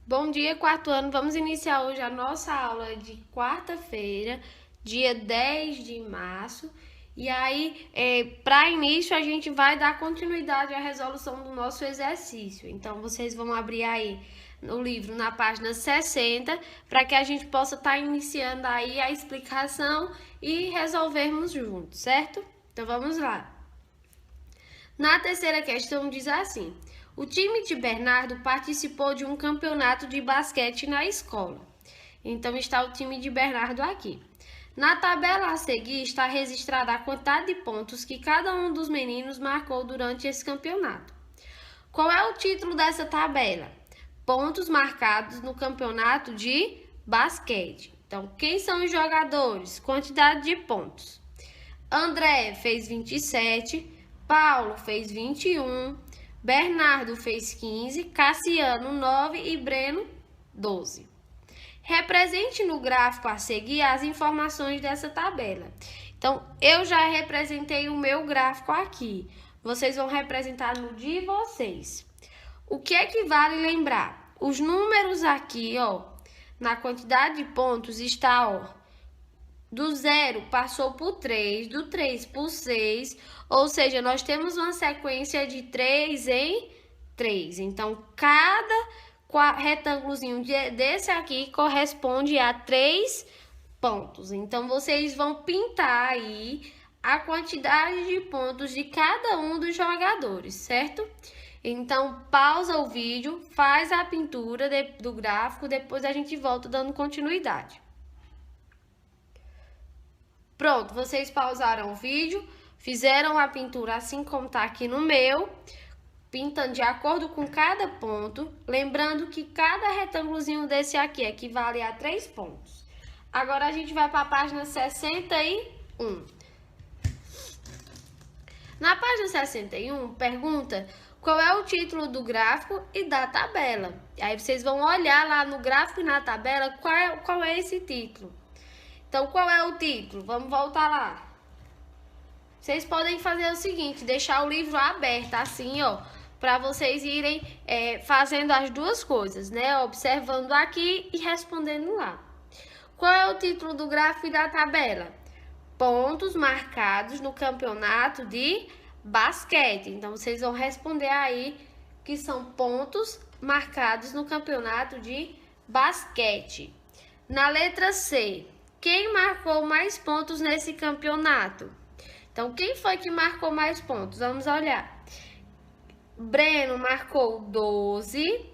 Bom dia, quarto ano. Vamos iniciar hoje a nossa aula de quarta-feira, dia 10 de março. E aí, para início, a gente vai dar continuidade à resolução do nosso exercício. Então, vocês vão abrir aí no livro, na página 60, para que a gente possa estar iniciando aí a explicação e resolvermos juntos, certo? Então, vamos lá. Na terceira questão diz assim: o time de Bernardo participou de um campeonato de basquete na escola. Então está o time de Bernardo aqui. Na tabela a seguir está registrada a quantidade de pontos que cada um dos meninos marcou durante esse campeonato. Qual é o título dessa tabela? Pontos marcados no campeonato de basquete. Então, quem são os jogadores? Quantidade de pontos. André fez 27, Paulo fez 21, Bernardo fez 15, Cassiano 9 e Breno 12. Represente no gráfico a seguir as informações dessa tabela. Então, eu já representei o meu gráfico aqui. Vocês vão representar no de vocês. O que é que vale lembrar? Os números aqui, ó, na quantidade de pontos está, ó, do 0 passou por 3, do 3 por 6, ou seja, nós temos uma sequência de 3 em 3. Então, cada retângulozinho desse aqui corresponde a 3 pontos. Então, vocês vão pintar aí a quantidade de pontos de cada um dos jogadores, certo? Então, pausa o vídeo, faz a pintura do gráfico, depois a gente volta dando continuidade. Pronto, vocês pausaram o vídeo, fizeram a pintura assim como tá aqui no meu, pintando de acordo com cada ponto, lembrando que cada retângulozinho desse aqui equivale a 3 pontos. Agora a gente vai para a página 61. Na página 61, pergunta qual é o título do gráfico e da tabela. Aí vocês vão olhar lá no gráfico e na tabela qual é esse título. Então, qual é o título? Vamos voltar lá. Vocês podem fazer o seguinte, deixar o livro aberto assim, ó, para vocês irem fazendo as duas coisas, né? Observando aqui e respondendo lá. Qual é o título do gráfico e da tabela? Pontos marcados no campeonato de basquete. Então, vocês vão responder aí que são pontos marcados no campeonato de basquete. Na letra C, quem marcou mais pontos nesse campeonato? Então, quem foi que marcou mais pontos? Vamos olhar. Breno marcou 12,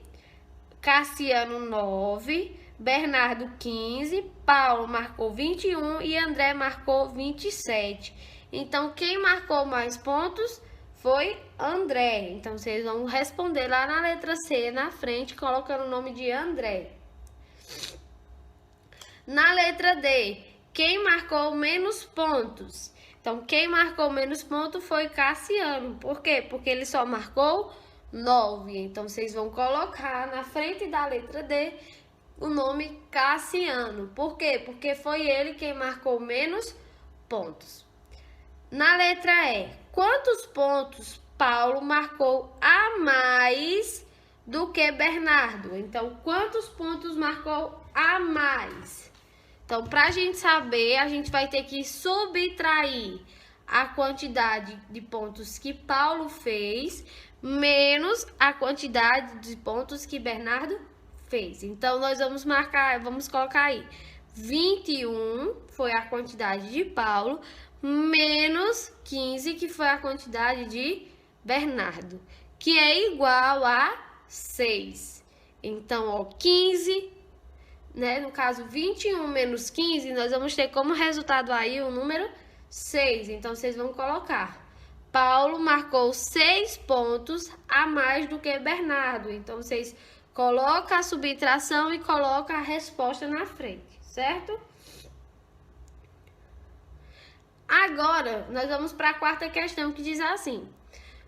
Cassiano 9, Bernardo 15, Paulo marcou 21 e André marcou 27. Então, quem marcou mais pontos foi André. Então, vocês vão responder lá na letra C, na frente, colocando o nome de André. Na letra D, quem marcou menos pontos? Então, quem marcou menos pontos foi Cassiano. Por quê? Porque ele só marcou 9. Então, vocês vão colocar na frente da letra D o nome Cassiano. Por quê? Porque foi ele quem marcou menos pontos. Na letra E, quantos pontos Paulo marcou a mais do que Bernardo? Então, quantos pontos marcou a mais? Então, para a gente saber, a gente vai ter que subtrair a quantidade de pontos que Paulo fez, menos a quantidade de pontos que Bernardo fez. Então, nós vamos colocar aí 21, foi a quantidade de Paulo, menos 15, que foi a quantidade de Bernardo, que é igual a 6. Então, ó, 15... No caso, 21 menos 15, nós vamos ter como resultado aí o número 6. Então, vocês vão colocar. Paulo marcou 6 pontos a mais do que Bernardo. Então, vocês colocam a subtração e colocam a resposta na frente, certo? Agora, nós vamos para a quarta questão, que diz assim.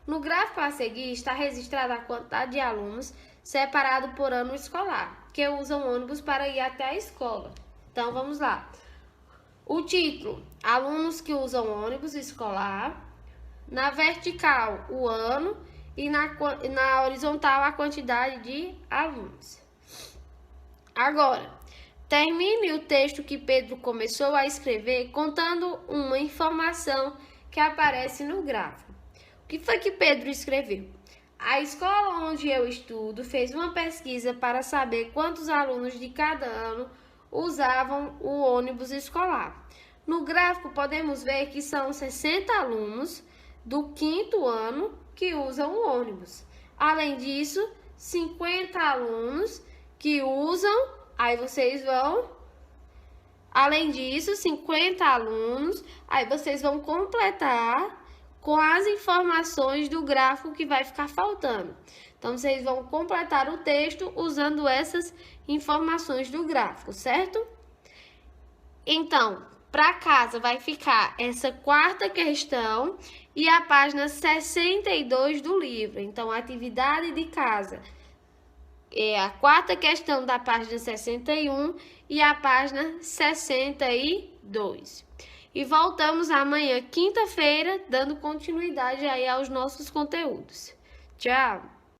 No gráfico a seguir está registrada a quantidade de alunos separado por ano escolar, que usam ônibus para ir até a escola. Então, vamos lá. O título, alunos que usam ônibus escolar. Na vertical, o ano. E na horizontal, a quantidade de alunos. Agora, termine o texto que Pedro começou a escrever contando uma informação que aparece no gráfico. O que foi que Pedro escreveu? A escola onde eu estudo fez uma pesquisa para saber quantos alunos de cada ano usavam o ônibus escolar. No gráfico podemos ver que são 60 alunos do quinto ano que usam o ônibus. Além disso, 50 alunos que usam, aí vocês vão, além disso, 50 alunos, aí vocês vão completar com as informações do gráfico que vai ficar faltando. Então, vocês vão completar o texto usando essas informações do gráfico, certo? Então, para casa vai ficar essa quarta questão e a página 62 do livro. Então, a atividade de casa é a quarta questão da página 61 e a página 62. E voltamos amanhã, quinta-feira, dando continuidade aí aos nossos conteúdos. Tchau!